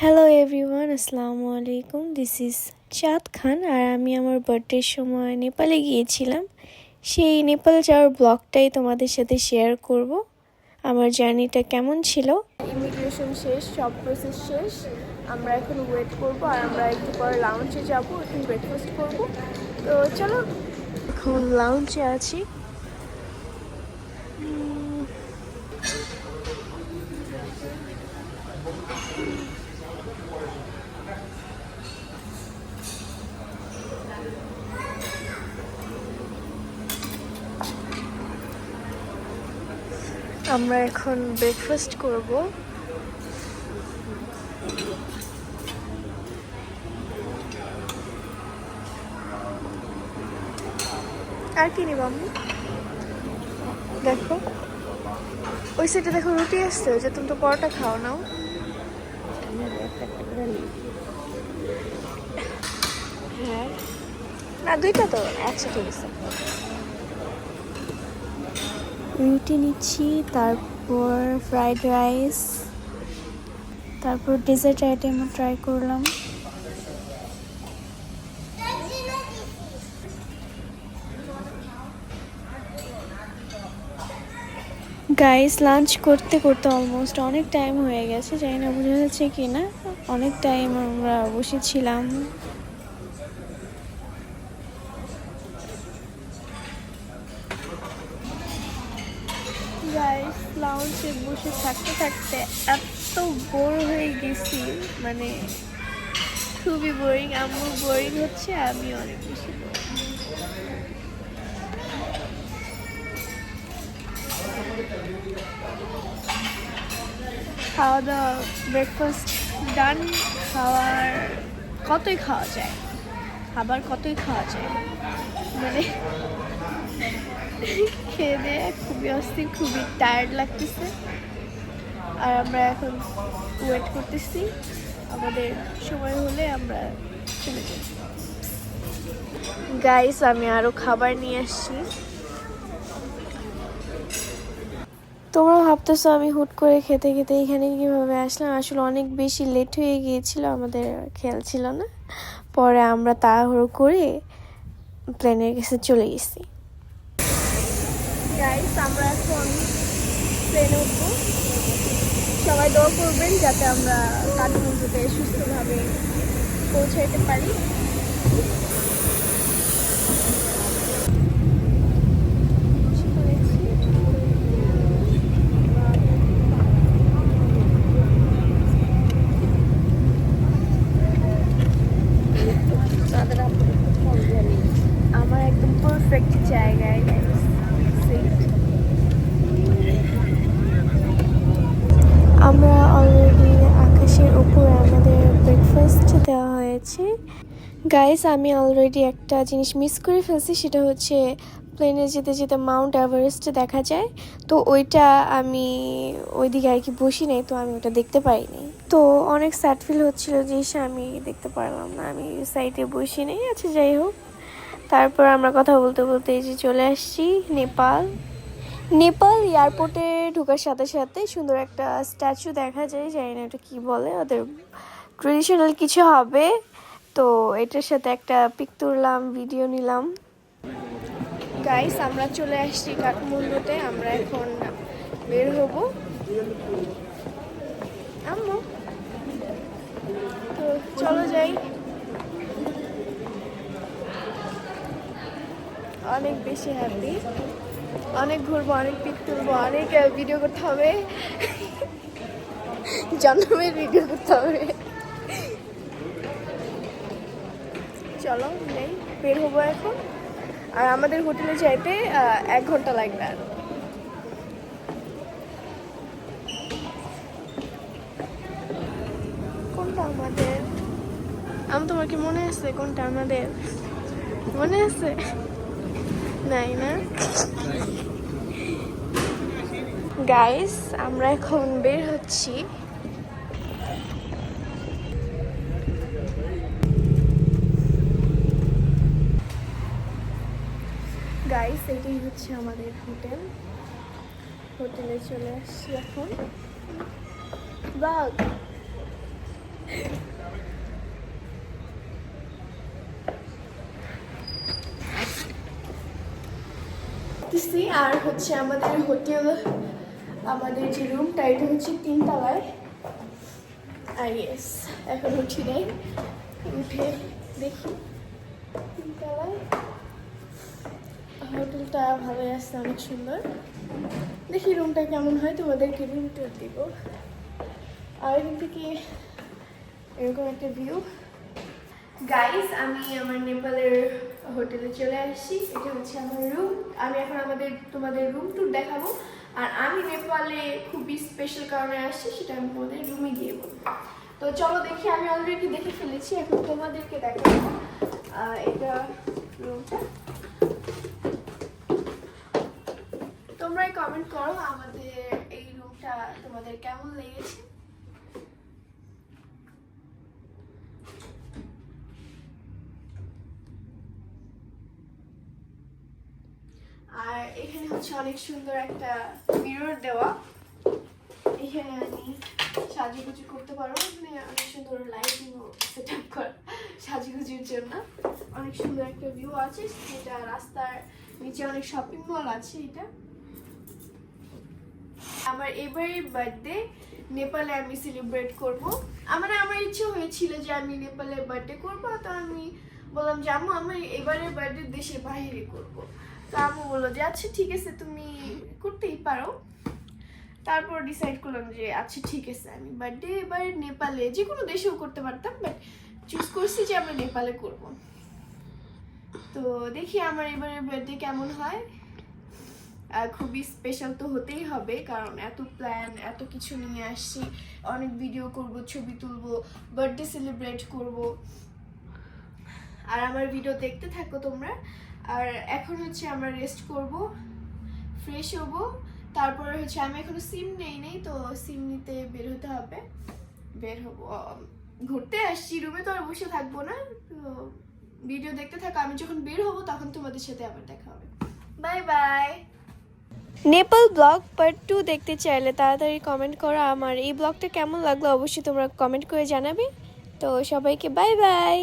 Hello everyone, আসসালামু আলাইকুম। This is চাঁদ খান। আর আমি আমার বার্থডের সময় নেপালে গিয়েছিলাম। সেই নেপাল যাওয়ার ব্লগটাই তোমাদের সাথে শেয়ার করব। আমার জার্নিটা কেমন ছিল। ইমিগ্রেশন শেষ, সব প্রসেস শেষ। আমরা এখন ওয়েট করব আর আমরা একটু পরে লাউঞ্জে যাবো, এখন ব্রেকফাস্ট করব। তো চলো, এখন লাউঞ্জে আছি। আমরা এখন ব্রেকফাস্ট করব। আর কি নিব আমি? দেখো ওই সাইডে দেখো রুটি আসছে, যে তুমি তো পরোটা খাও নাও। হ্যাঁ না, দুইটা তো আচ্ছা ঠিক আছে। রুটি নিচ্ছি, তারপর ফ্রাইড রাইস, তারপর ডেজার্ট আইটেমও ট্রাই করলাম। গাইস, লাঞ্চ করতে করতে অলমোস্ট অনেক টাইম হয়ে গেছে, জানি না বোঝা যাচ্ছে কি না। অনেক টাইম আমরা বসেছিলাম। গাইস, লাউঞ্জে বসে থাকতে থাকতে এত বোর হয়ে গেছি, মানে খুবই বোরিং। আম্মু বোরিং হচ্ছে, আমি অনেক বেশি খাওয়া দাওয়া, ব্রেকফাস্ট ডান। খাওয়ার কতই খাওয়া যায়, খাবার কতই খাওয়া যায়, মানে খেয়ে দিয়ে খুবই অস্থির, খুবই টায়ার্ড লাগতেছে। আর আমরা এখন ওয়েট করতেছি, আমাদের সময় হলে আমরা চলে যাই। গাইস, আমি আরো খাবার নিয়ে আসছি। তোমরা ভাবতেছো আমি হুট করে খেতে খেতে এখানে কিভাবে আসলাম। আসলে অনেক বেশি লেট হয়ে গিয়েছিল, আমাদের খেয়াল ছিল না। পরে আমরা তাড়াহুড়ো করে প্লেনের কাছে চলে গেছি। গাইস, আমরা এখন প্লেনে উঠবো। সবাই দোয়া করবেন যাতে আমরা কাঠমান্ডুতে সুস্থভাবে পৌঁছাইতে পারি। আমার একদম পারফেক্ট জায়গায় আমরা অলরেডি আকাশের উপরে আমাদের ব্রেকফাস্ট দেওয়া হয়েছে। গাইস, আমি অলরেডি একটা জিনিস মিস করে ফেলছি, সেটা হচ্ছে প্লেনে যেতে যেতে মাউন্ট এভারেস্ট দেখা যায়। তো ওইটা আমি ওইদিকে আর কি বসি নাই, তো আমি ওটা দেখতে পারিনি। তো অনেক স্যাড ফিল হচ্ছিল যে আমি দেখতে পারলাম না, আমি সাইডে বসি নাই। আচ্ছা, যাই হোক। তারপর আমরা কথা বলতে বলতে এই যে চলে আসছি নেপাল। নেপাল এয়ারপোর্টে ঢোকার সাথে সাথে সুন্দর একটা স্ট্যাচু দেখা যায়, জানি না এটা কী বলে, ওদের ট্রেডিশনাল কিছু হবে। তো এটার সাথে একটা পিক তুললাম, ভিডিও নিলাম। গাইস, আমরা চলে আসছি কাঠমান্ডুতে। আমরা এখন বের হব। আম্মু, তো চলো যাই। অনেক বেশি হ্যাপি, অনেক ঘুরবো, অনেক পিক তুলবো, অনেক ভিডিও করতে হবে, জন্মের ভিডিও করতে হবে। চলো নেই, বের হবো এখন। আর আমাদের হোটেলে যাইতে 1 ঘন্টা লাগবে আর। কোনটা আমাদের? তোমার কি মনে আছে কোনটা আমাদের? মনে আছে? নাই না? গাইস, আমরা এখন বের হচ্ছি। গাইস, এটাই হচ্ছে আমাদের হোটেল। হোটেলে চলে আসছি এখন। বাঘ উঠতেছি আর হচ্ছে আমাদের হোটেল, আমাদের যে রুমটা এটা হচ্ছে 3 তলায়। আর ইয়েস, এখন উঠি নাই, উঠে দেখি 3 তলায়। হোটেলটা ভালোই আসছে, অনেক সুন্দর। দেখি রুমটা কেমন হয়, তোমাদেরকে রুম ট্যুর দিব। আর এখান থেকে এরকম একটা ভিউ। গাইস, আমি আমার নেপালের হোটেলে চলে আসছি। এটা হচ্ছে আমার রুম। আমি এখন তোমাদের রুম ট্যুর দেখাবো। আর আমি নেপালে খুবই স্পেশাল কারণে আসছি, সেটা আমি তোমাদের রুমে গিয়ে বলবো। তো চলো দেখি, আমি অলরেডি দেখে ফেলেছি, এখন তোমাদেরকে দেখাবো। এটা রুমটা। তোমরাই কমেন্ট করো আমাদের এই রুমটা তোমাদের কেমন লেগেছে। আর এখানে হচ্ছে অনেক সুন্দর একটা মিরর দেওয়া, এখানে আমি সাজুগুজু করতে পারবো। এখানে অনেক সুন্দর লাইটিং সেট আপ করা সাজুগুজুর জন্য। অনেক সুন্দর একটা ভিউ আছে, এটা রাস্তার নিচে অনেক শপিং মল আছে। এটা আমার এবারের বার্থডে নেপালে আমি সেলিব্রেট করব। আমার ইচ্ছে হয়েছিল যে আমি নেপালে বার্থডে করব, তো আমি বললাম যে আম্মু আমার এবারের বার্থডে দেশের বাইরে করব। তো আম্মু বললো যে আচ্ছা ঠিক আছে, তুমি করতেই পারো। তারপর ডিসাইড করলাম যে আচ্ছা ঠিক আছে, আমি বার্থডে এবার নেপালে, যে কোনো দেশেও করতে পারতাম, বাট চুজ করছি যে আমরা নেপালে করব। তো দেখি আমার এবারের বার্থডে কেমন হয়। খুবই স্পেশাল তো হতেই হবে, কারণ এত প্ল্যান, এত কিছু নিয়ে আসছি। অনেক ভিডিও করব, ছবি তুলবো, বার্থডে সেলিব্রেট করব। আর আমার ভিডিও দেখতে থাকো তোমরা। আর এখন হচ্ছে আমরা রেস্ট করব, ফ্রেশ হব। তারপরে হচ্ছে আমি এখনো সিম নেই, তো সিম নিতে বের হতে হবে। বের হবো, ঘুরতে আসছি, রুমে তো আর বসে থাকবো না। তো ভিডিও দেখতে থাকো, আমি যখন বের হবো তখন তোমাদের সাথে আবার দেখা হবে। Bye bye. Nepal blog part 2 দেখতে চাইলে তাড়াতাড়ি কমেন্ট করো। আমার এই ব্লগটা কেমন লাগলো অবশ্যই তোমরা কমেন্ট করে জানাবে। তো সবাইকে বাই বাই।